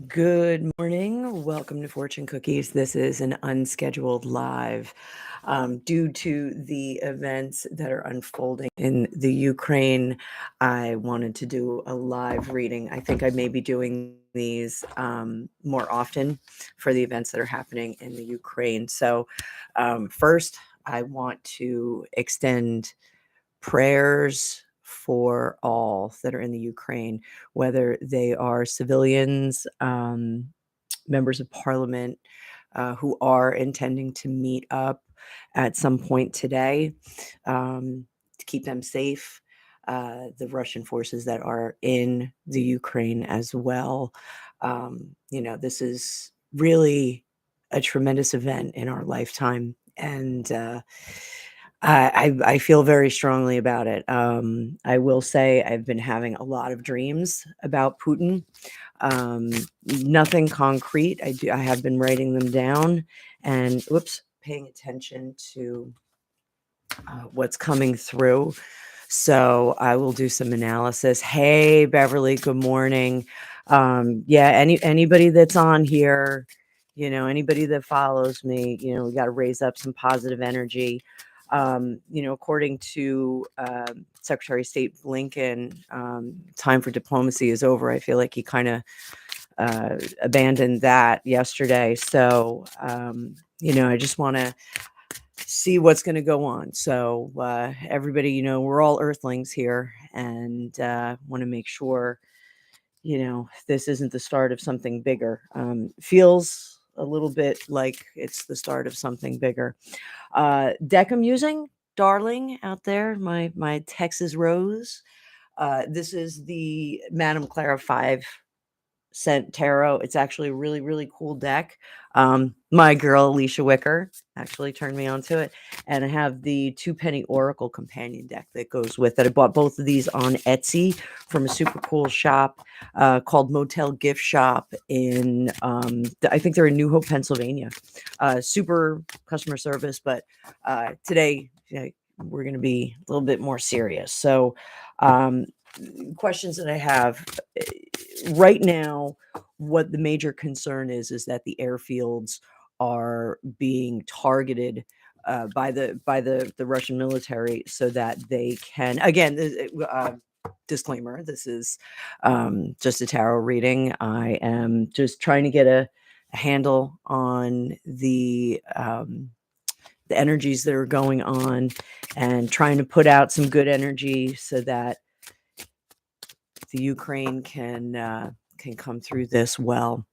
Good morning. Welcome to Fortune Cookies. This is an unscheduled live. Due to the events that are unfolding in the Ukraine, I wanted to do a live reading. I think I may be doing these more often for the events that are happening in the Ukraine. So, first, I want to extend prayers for all that are in the Ukraine, whether they are civilians, members of parliament who are intending to meet up at some point today to keep them safe. The Russian forces that are in the Ukraine as well. This is really a tremendous event in our lifetime. And I feel very strongly about it. I will say I've been having a lot of dreams about Putin. Nothing concrete. I have been writing them down and paying attention to what's coming through. So I will do some analysis. Hey, Beverly, good morning. Anybody that's on here, anybody that follows me, we got to raise up some positive energy. According to Secretary of State Blinken, time for diplomacy is over. I feel like he kind of abandoned that yesterday. So, I just want to see what's going to go on. So, everybody, we're all earthlings here and want to make sure, this isn't the start of something bigger. Feels a little bit like it's the start of something bigger. Deck I'm using, darling, out there, my Texas Rose. This is the Madame Clara 5 cent tarot. It's actually a really, really cool deck. My girl Alicia Wicker actually turned me onto it. And I have the 2 penny Oracle companion deck that goes with it. I bought both of these on Etsy from a super cool shop called Motel Gift Shop in, I think they're in New Hope, Pennsylvania. Super customer service, but today we're going to be a little bit more serious. So, questions that I have right now, what the major concern is that the airfields are being targeted by the Russian military so that they can, again, disclaimer, this is just a tarot reading. I am just trying to get a handle on the energies that are going on and trying to put out some good energy so that the Ukraine can come through this well.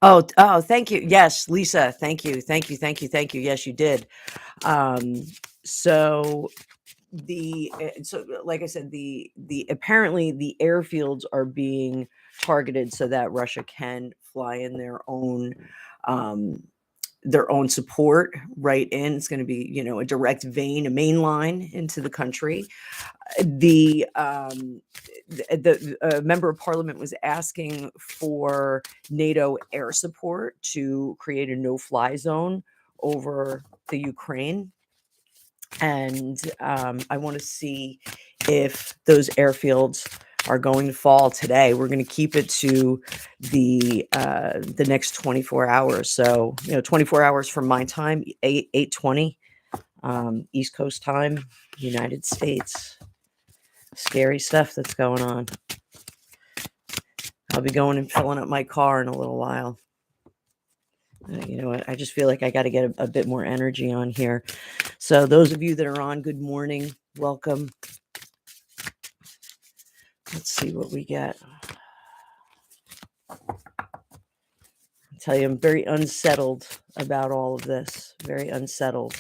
Oh, thank you. Yes, Lisa, thank you. Yes, you did. So like I said, the apparently the airfields are being targeted so that Russia can fly in their own support right in. It's going to be, a direct vein, a main line into the country. The member of parliament was asking for NATO air support to create a no-fly zone over the Ukraine. And I want to see if those airfields are going to fall today. We're going to keep it to the next 24 hours. So 24 hours from my time, 8:20 East Coast time, United States. Scary stuff that's going on. I'll be going and filling up my car in a little while. You know what? I just feel like I got to get a bit more energy on here. So those of you that are on, good morning. Welcome. Let's see what we get. I tell you, I'm very unsettled about all of this. Very unsettled.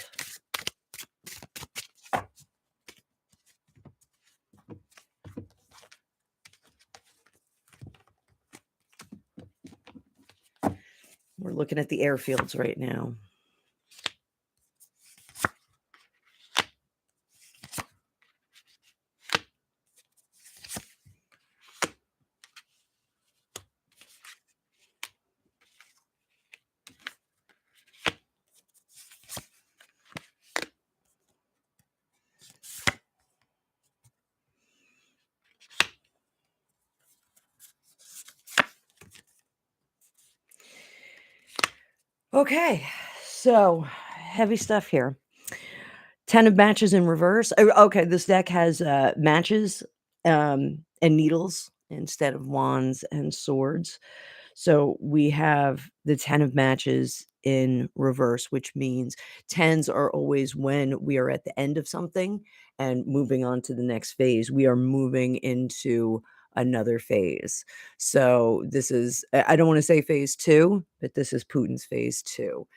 We're looking at the airfields right now. Okay, so heavy stuff here. 10 of matches in reverse. Okay, this deck has, matches, and needles instead of wands and swords. So we have the 10 of matches in reverse, which means 10s are always when we are at the end of something and moving on to the next phase. We are moving into another phase. So this is, I don't want to say phase two, but this is Putin's phase two.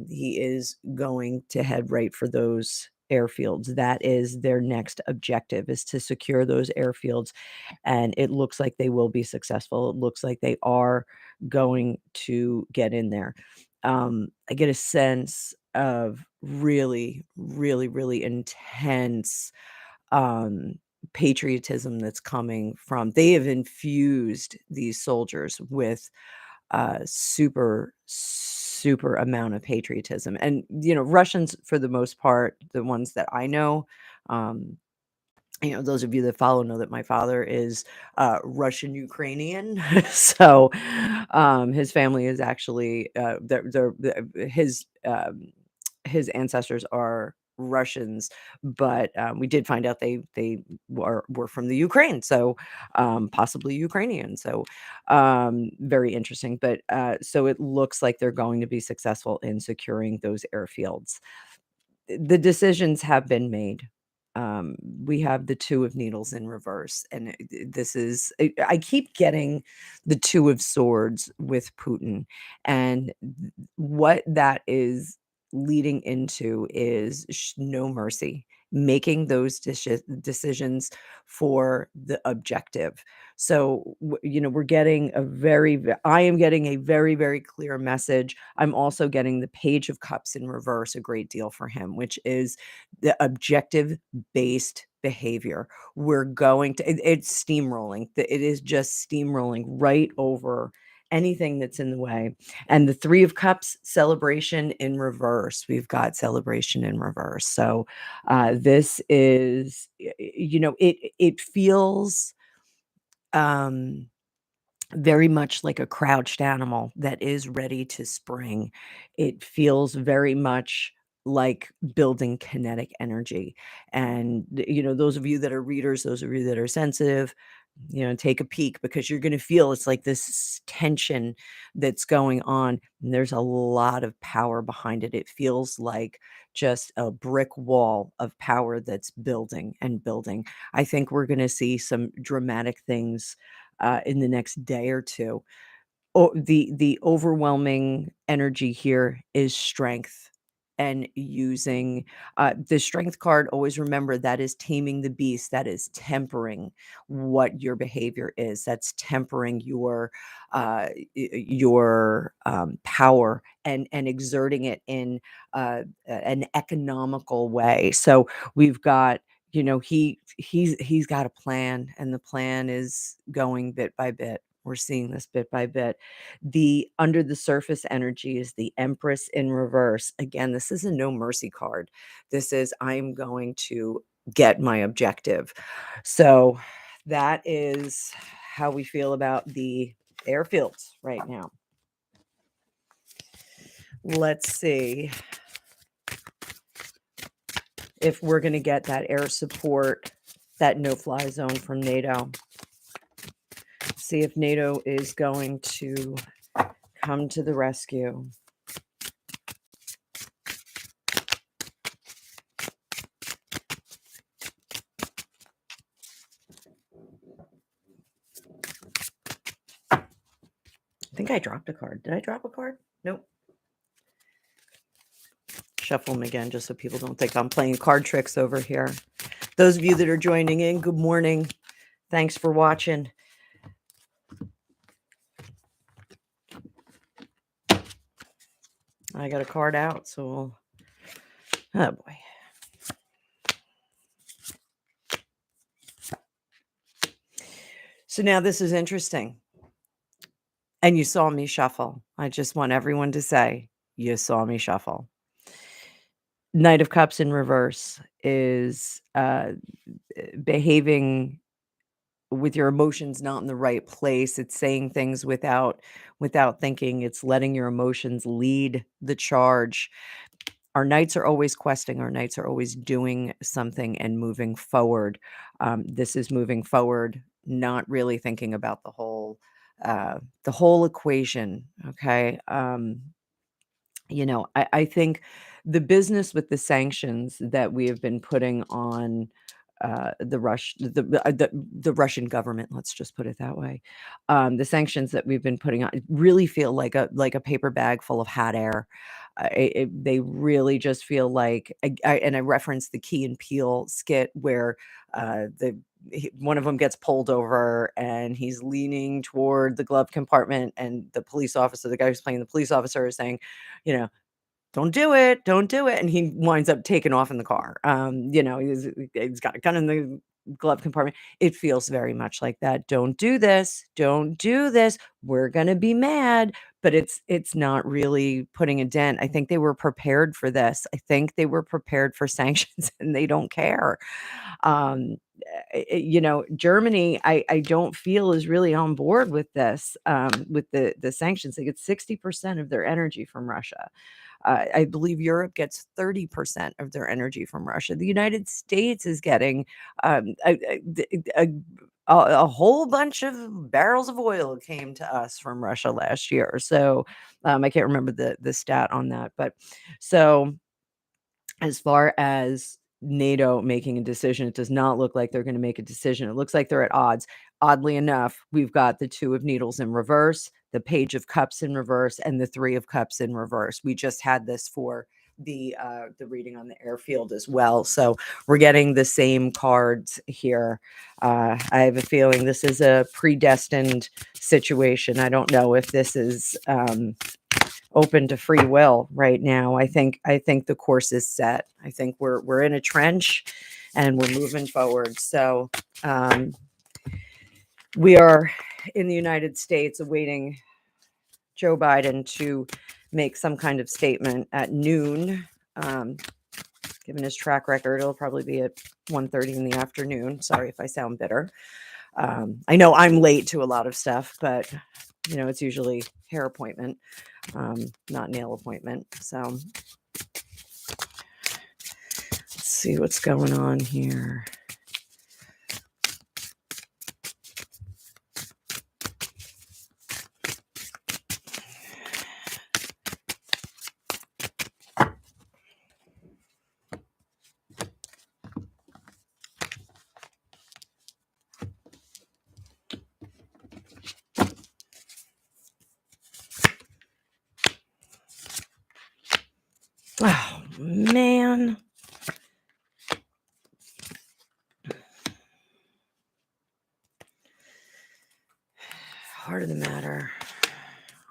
He is going to head right for those airfields. That is their next objective, is to secure those airfields, and it looks like they will be successful. It looks like they are going to get in there. I get a sense of really, really, really intense um, patriotism that's coming from. They have infused these soldiers with super, super amount of patriotism, and Russians, for the most part, the ones that I know. Um, those of you that follow know that my father is Russian Ukrainian, so his family is actually his ancestors are Russians, but we did find out they were from the Ukraine, so possibly Ukrainian. So very interesting. But so it looks like they're going to be successful in securing those airfields. The decisions have been made. We have the 2 of needles in reverse, and this is I keep getting the 2 of swords with Putin, and what that is leading into is no mercy, making those decisions for the objective. So, we're getting I am getting a very, very clear message. I'm also getting the Page of Cups in reverse a great deal for him, which is the objective based behavior. We're going to it's steamrolling. It is just steamrolling right over anything that's in the way. And the 3 of Cups, celebration in reverse. We've got celebration in reverse. So this is it feels um very much like a crouched animal that is ready to spring. It feels very much like building kinetic energy. And, those of you that are readers, those of you that are sensitive, take a peek, because you're going to feel it's like this tension that's going on. And there's a lot of power behind it. It feels like just a brick wall of power that's building and building. I think we're going to see some dramatic things in the next day or two. The overwhelming energy here is strength, and using the strength card. Always remember, that is taming the beast. That is tempering what your behavior is. That's tempering your power, and exerting it in an economical way. So we've got, he's got a plan, and the plan is going bit by bit. We're seeing this bit by bit. The under the surface energy is the Empress in reverse. Again, this is a no mercy card. This is, I'm going to get my objective. So that is how we feel about the airfields right now. Let's see if we're going to get that air support, that no-fly zone from NATO. See if NATO is going to come to the rescue. I think I dropped a card. Did I drop a card? Nope. Shuffle them again, just so people don't think I'm playing card tricks over here. Those of you that are joining in, good morning. Thanks for watching. I got a card out, so oh boy. So now this is interesting. And you saw me shuffle. I just want everyone to say, you saw me shuffle. Knight of Cups in reverse is behaving with your emotions not in the right place. It's saying things without thinking. It's letting your emotions lead the charge. Our knights are always questing. Our knights are always doing something and moving forward. This is moving forward, not really thinking about the whole equation. Okay. I think the business with the sanctions that we have been putting on the Russian government, let's just put it that way. The sanctions that we've been putting on really feel like a paper bag full of hot air. They really just feel like, and I referenced the Key and Peele skit where one of them gets pulled over and he's leaning toward the glove compartment, and the police officer, the guy who's playing the police officer, is saying, you know, "Don't do it, don't do it," and he winds up taking off in the car. He's got a gun in the glove compartment. It feels very much like that. "Don't do this, don't do this, we're gonna be mad," but it's not really putting a dent. I think they were prepared for this. I think they were prepared for sanctions, and they don't care. Um, Germany, I don't feel is really on board with this, with the sanctions. They get 60% of their energy from Russia. I believe Europe gets 30% of their energy from Russia. The United States is getting a whole bunch of barrels of oil came to us from Russia last year. So I can't remember the stat on that, but so as far as NATO making a decision, it does not look like they're going to make a decision. It looks like they're at odds. Oddly enough, we've got the Two of Needles in reverse, the Page of Cups in reverse, and the Three of Cups in reverse. We just had this for the reading on the airfield as well. So we're getting the same cards here. I have a feeling this is a predestined situation. I don't know if this is open to free will right now. I think the course is set. I think we're in a trench and we're moving forward. So we are in the United States awaiting Joe Biden to make some kind of statement at noon. Given his track record, it'll probably be at 1:30 in the afternoon. Sorry if I sound bitter. I know I'm late to a lot of stuff, but it's usually hair appointment, not nail appointment. So let's see what's going on here. Oh, man. Heart of the matter.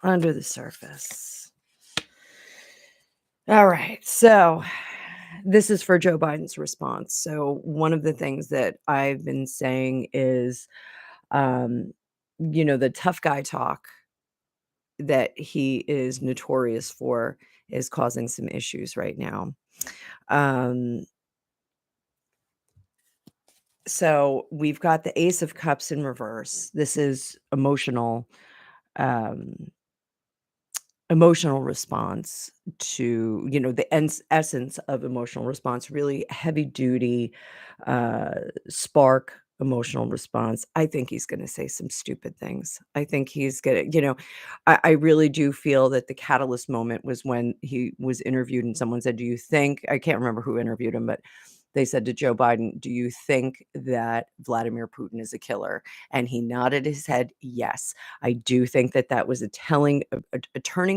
Under the surface. All right. So this is for Joe Biden's response. So one of the things that I've been saying is, the tough guy talk that he is notorious for is causing some issues right now. Um, so we've got the Ace of Cups in reverse. This is um, emotional response to the essence of emotional response, really heavy duty, spark emotional response. I think he's going to say some stupid things. I think he's going to, I really do feel that the catalyst moment was when he was interviewed and someone said, "Do you think," I can't remember who interviewed him, but they said to Joe Biden, "Do you think that Vladimir Putin is a killer?" And he nodded his head yes. I do think that that was a turning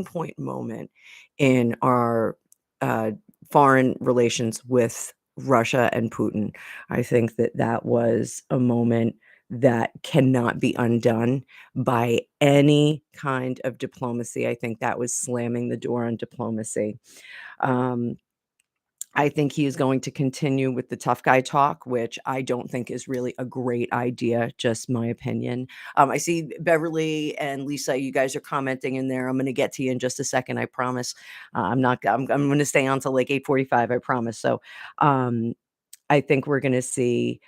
point moment in our foreign relations with Russia and Putin. I think that that was a moment that cannot be undone by any kind of diplomacy. I think that was slamming the door on diplomacy. Um, I think he is going to continue with the tough guy talk, which I don't think is really a great idea, just my opinion. I see Beverly and Lisa, you guys are commenting in there. I'm going to get to you in just a second, I promise. I'm not. I'm going to stay on till like 8:45, I promise. So, I think we're going to see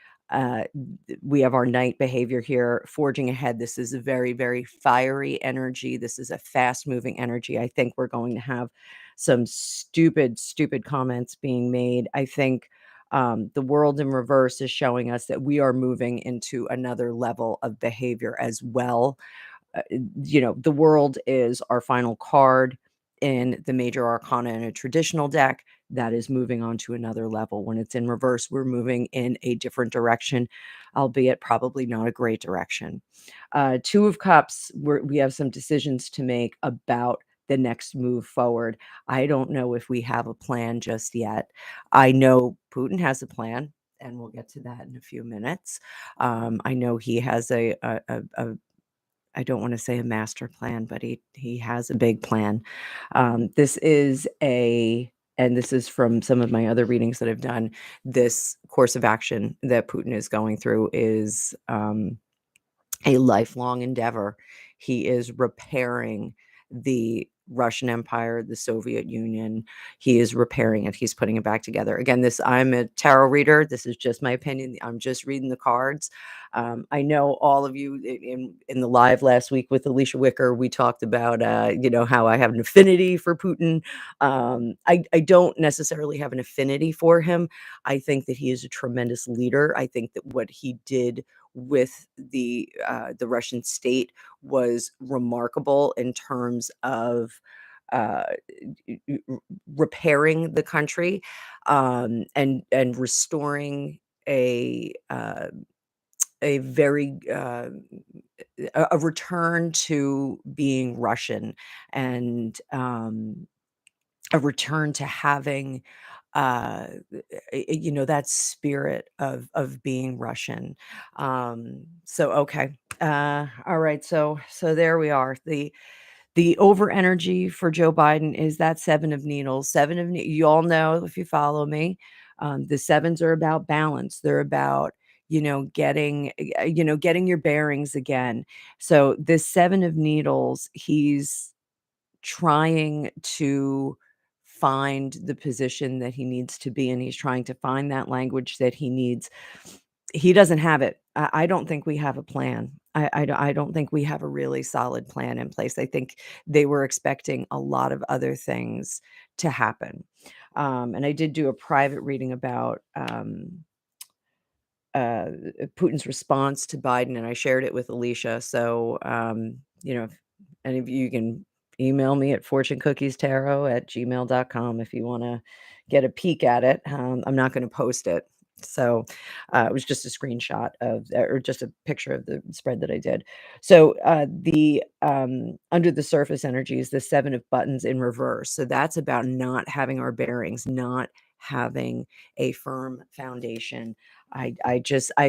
We have our knight behavior here, forging ahead. This is a very, very fiery energy. This is a fast moving energy. I think we're going to have some stupid, stupid comments being made. I think the world in reverse is showing us that we are moving into another level of behavior as well. The world is our final card in the major arcana in a traditional deck that is moving on to another level. When it's in reverse, we're moving in a different direction, albeit probably not a great direction. Two of Cups, we have some decisions to make about the next move forward. I don't know if we have a plan just yet. I know Putin has a plan, and we'll get to that in a few minutes. I know he has a I don't wanna say a master plan, but he has a big plan. This is a and this is from some of my other readings that I've done, this course of action that Putin is going through is, a lifelong endeavor. He is repairing the Russian Empire, the Soviet Union. He is repairing it. He's putting it back together. Again, I'm a tarot reader. This is just my opinion. I'm just reading the cards. I know all of you in the live last week with Alicia Wicker, we talked about how I have an affinity for Putin. I don't necessarily have an affinity for him. I think that he is a tremendous leader. I think that what he did with the Russian state was remarkable in terms of uh, repairing the country, and restoring a very a return to being Russian, and a return to having uh that spirit of being Russian. So okay. All right, so there we are. The over energy for Joe Biden is that 7 of Needles. You all know, if you follow me, the sevens are about balance. They're about getting your bearings again. So this 7 of Needles, he's trying to find the position that he needs to be in. He's trying to find that language that he needs. He doesn't have it. I don't think we have a plan. I don't think we have a really solid plan in place. I think they were expecting a lot of other things to happen. And I did do a private reading about uh, Putin's response to Biden, and I shared it with Alicia. So, if any of you can email me at fortunecookiestarot@gmail.com if you want to get a peek at it. I'm not going to post it. So it was just a screenshot or just a picture of the spread that I did. So the under the surface energy is the 7 of Buttons in reverse. So that's about not having our bearings, not having a firm foundation. I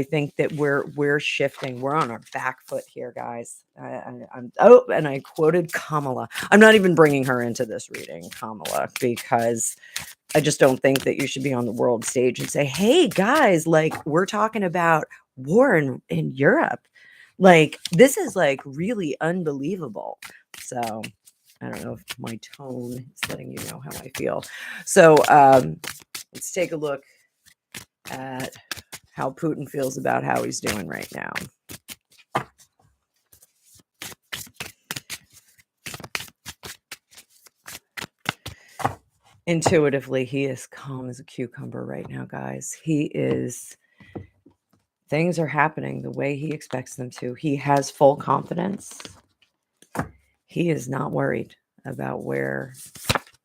think that we're shifting. We're on our back foot here, guys. And I quoted Kamala. I'm not even bringing her into this reading, Kamala, because I just don't think that you should be on the world stage and say, "Hey, guys, like we're talking about war in Europe. Like this is like really unbelievable." So I don't know if my tone is letting you know how I feel. So let's take a look at how Putin feels about how he's doing right now. Intuitively, he is calm as a cucumber right now, guys. Things are happening the way he expects them to. He has full confidence. He is not worried about where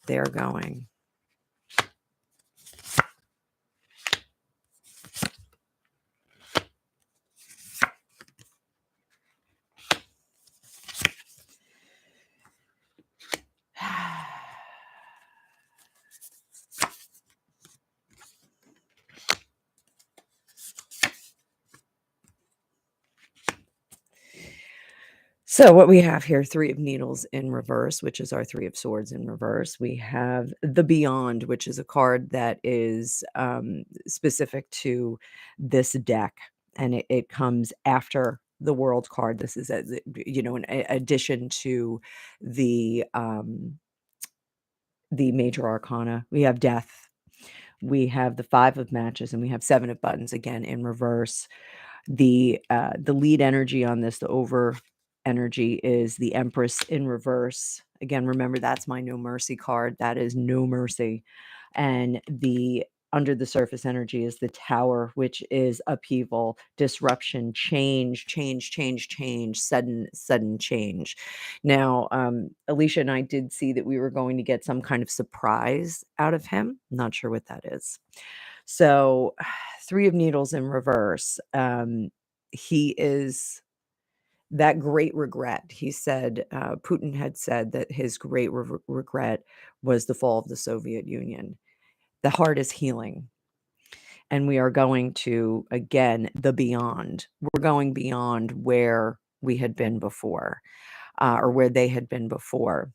they're going. So what we have here, 3 of Needles in reverse, which is our 3 of Swords in reverse. We have the Beyond, which is a card that is specific to this deck, and it comes after the World card. This is an addition to the major arcana. We have Death. we have the 5 of matches, and we have 7 of buttons again in reverse. The lead energy on this, the over energy, is the Empress in reverse. Again, remember, that's my no mercy card. That is no mercy. And the under the surface energy is the Tower, which is upheaval, disruption, change, sudden change. Now, Alicia and I did see that we were going to get some kind of surprise out of him. Not sure what that is. So, 3 of Needles in reverse. He is that great regret. He said, Putin had said that his great regret was the fall of the Soviet Union. The heart is healing, and we are going to, again, the beyond. We're going beyond where we had been before, or where they had been before.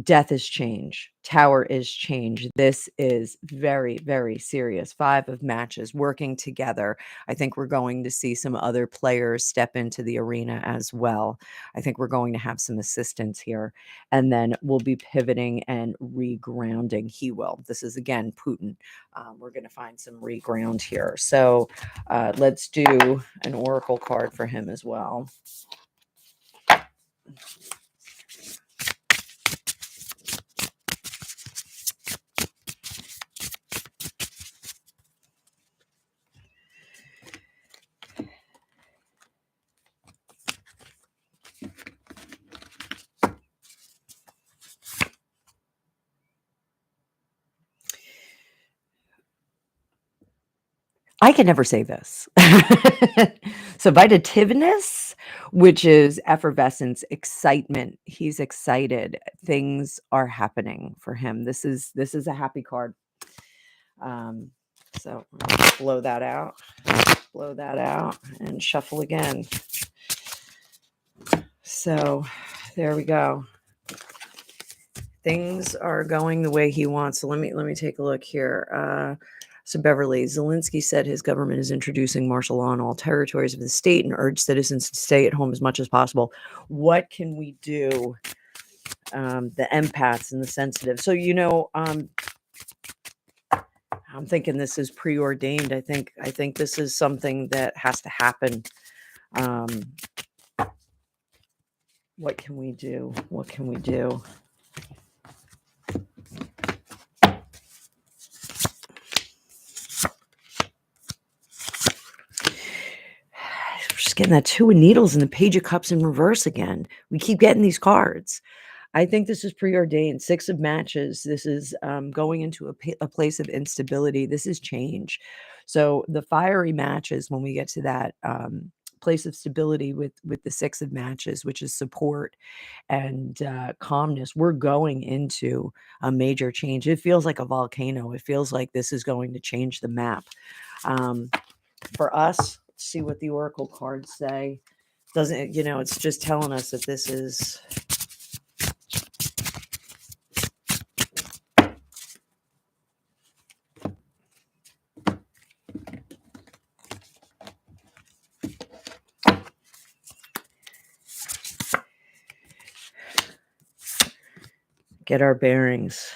Death is change. Tower is change. This is very, very serious. 5 of matches working together. I think we're going to see some other players step into the arena as well. I think we're going to have some assistance here. And then we'll be pivoting and regrounding. He will. This is, again, Putin. We're going to find some reground here. So let's do an oracle card for him as well. I can never say this. So vitativeness, which is effervescence, excitement. He's excited. Things are happening for him. This is a happy card. So blow that out, and shuffle again. So there we go. Things are going the way he wants. So let me take a look here. So Beverly, Zelensky said his government is introducing martial law in all territories of the state and urged citizens to stay at home as much as possible. What can we do? The empaths and the sensitive. So, I'm thinking this is preordained. I think this is something that has to happen. What can we do? What can we do? Just getting that 2 of Needles and the Page of Cups in reverse again. We keep getting these cards. I think this is preordained. 6 of matches. This is going into a place of instability. This is change. So the fiery matches, when we get to that place of stability with the 6 of matches, which is support and calmness, we're going into a major change. It feels like a volcano. It feels like this is going to change the map. For us, let's see what the oracle cards say. Doesn't, it's just telling us that this is... Get our bearings.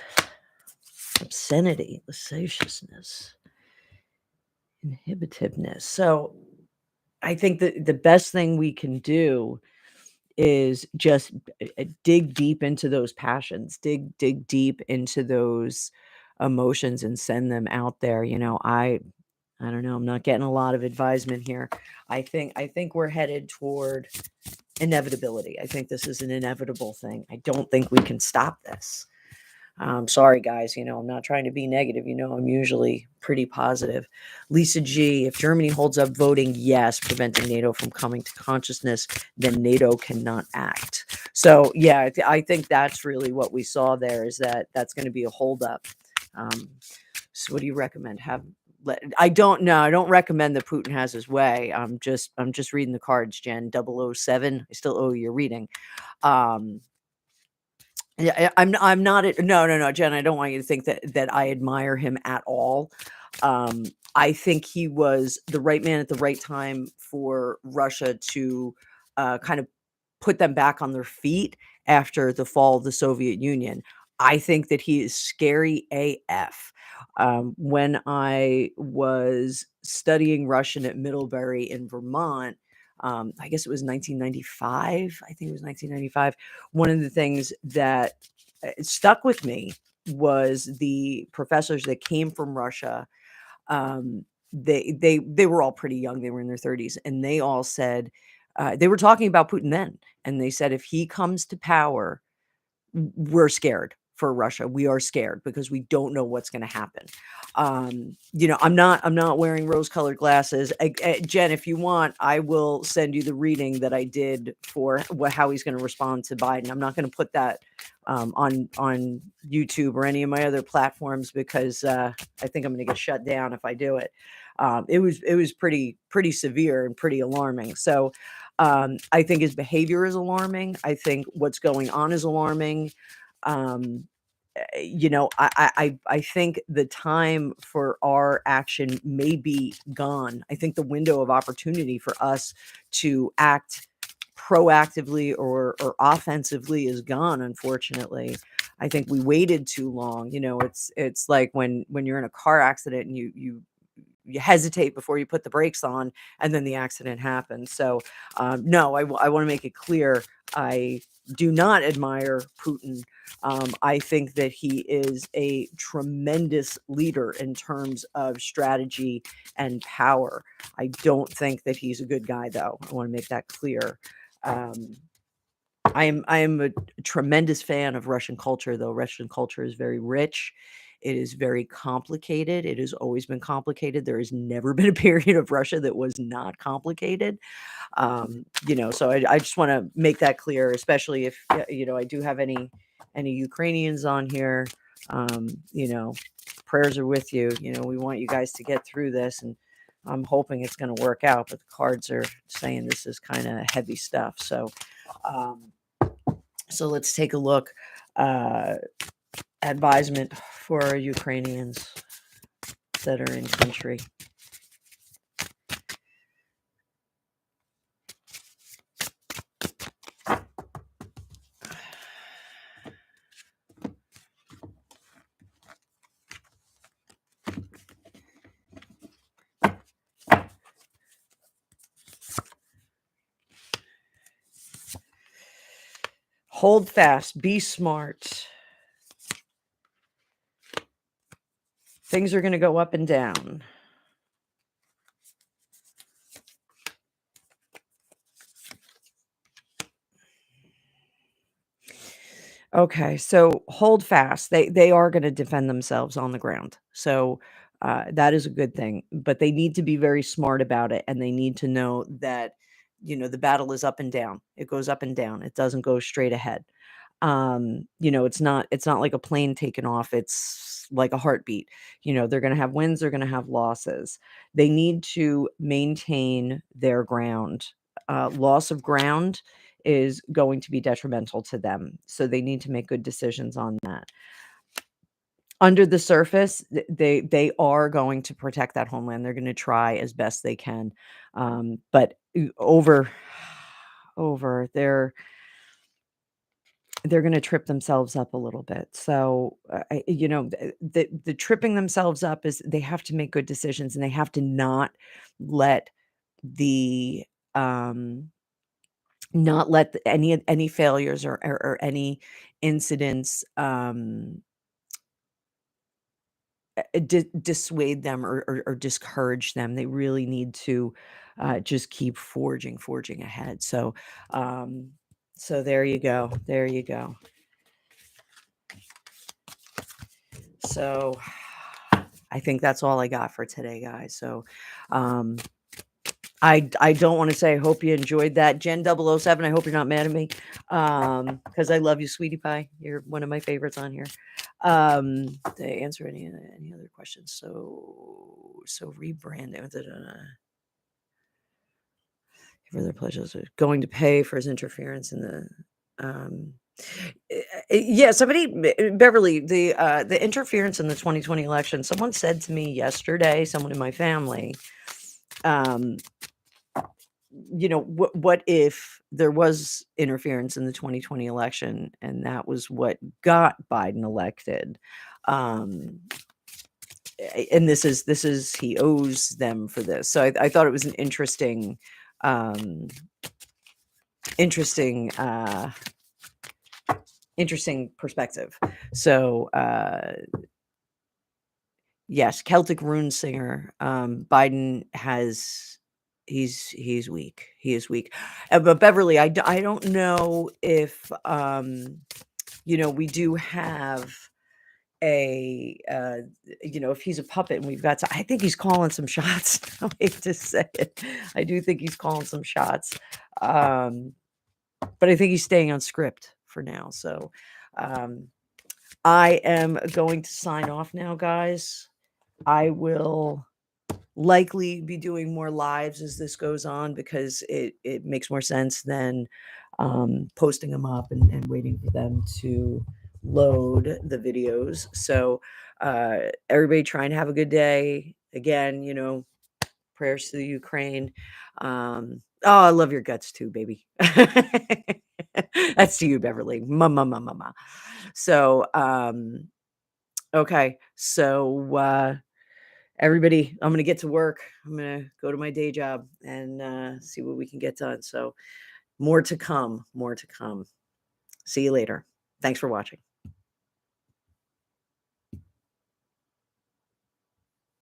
Obscenity, lasciviousness, inhibitiveness. So I think that the best thing we can do is just dig deep into those passions, dig deep into those emotions and send them out there. I don't know. I'm not getting a lot of advisement here. I think we're headed toward inevitability. I think this is an inevitable thing. I don't think we can stop this. Sorry, guys. I'm not trying to be negative. I'm usually pretty positive. Lisa G, if Germany holds up voting yes, preventing NATO from coming to consciousness, then NATO cannot act. So, yeah, I think that's really what we saw there, is that's going to be a holdup. So what do you recommend? I don't know. I don't recommend that Putin has his way. I'm just reading the cards, Jen. 007. I still owe you a reading. Yeah, I'm not no, Jen, I don't want you to think that I admire him at all. I think he was the right man at the right time for Russia to kind of put them back on their feet after the fall of the Soviet Union. I think that he is scary AF. When I was studying Russian at Middlebury in Vermont, I guess it was 1995. I think it was 1995. One of the things that stuck with me was the professors that came from Russia. They were all pretty young. They were in their 30s, and they all said they were talking about Putin then, and they said if he comes to power, we're scared for Russia. We are scared because we don't know what's going to happen. I'm not wearing rose-colored glasses. Jen, if you want, I will send you the reading that I did for how he's going to respond to Biden. I'm not going to put that on YouTube or any of my other platforms because I think I'm going to get shut down if I do it. It was pretty severe and pretty alarming. So I think his behavior is alarming. I think what's going on is alarming. I think the time for our action may be gone. I think the window of opportunity for us to act proactively or offensively is gone, unfortunately. I think we waited too long. It's like when you're in a car accident and you hesitate before you put the brakes on, and then the accident happens. So, no, I want to make it clear. I do not admire Putin. I think that he is a tremendous leader in terms of strategy and power. I don't think that he's a good guy, though. I want to make that clear. I am a tremendous fan of Russian culture, though. Russian culture is very rich. It is very complicated. It has always been complicated. There has never been a period of Russia that was not complicated. So I just want to make that clear, especially if I do have any Ukrainians on here. Prayers are with you. We want you guys to get through this, and I'm hoping it's going to work out. But the cards are saying this is kind of heavy stuff. So let's take a look. Advisement for Ukrainians that are in country. Hold fast, be smart. Things are going to go up and down. Okay, so hold fast. They are going to defend themselves on the ground. So that is a good thing. But they need to be very smart about it, and they need to know that the battle is up and down. It goes up and down. It doesn't go straight ahead. It's not like a plane taking off. It's like a heartbeat. They're going to have wins, they're going to have losses. They need to maintain their ground. Loss of ground is going to be detrimental to them, so they need to make good decisions on that. Under the surface, they are going to protect that homeland. They're going to try as best they can, but over they're gonna trip themselves up a little bit. So, the tripping themselves up is they have to make good decisions, and they have to not let the, any failures or any incidents, dissuade them or discourage them. They really need to, just keep forging ahead. So there you go. There you go. So I think that's all I got for today, guys. So I don't want to say I hope you enjoyed that. Jen 007, I hope you're not mad at me. Because I love you, sweetie pie. You're one of my favorites on here. To answer any other questions. So rebranding. Further pledges going to pay for his interference in the yeah, somebody Beverly, the interference in the 2020 election, someone said to me yesterday, someone in my family, what if there was interference in the 2020 election and that was what got Biden elected? Um, and this is he owes them for this. So I thought it was an um, interesting, interesting perspective. So yes, Celtic rune singer. Biden has he's weak. He is weak. But Beverly, I don't know if we do have if he's a puppet and we've got I think he's calling some shots. I hate to say it. I do think he's calling some shots. Um, but I think he's staying on script for now. So um I am going to sign off now, guys. I will likely be doing more lives as this goes on because it makes more sense than posting them up and waiting for them to load the videos. So everybody try and have a good day. Again, prayers to the Ukraine. Oh, I love your guts too, baby. That's to you, Beverly. Mama, mama, mama. So, okay. So, everybody, I'm going to get to work. I'm going to go to my day job and see what we can get done. So, more to come. More to come. See you later. Thanks for watching.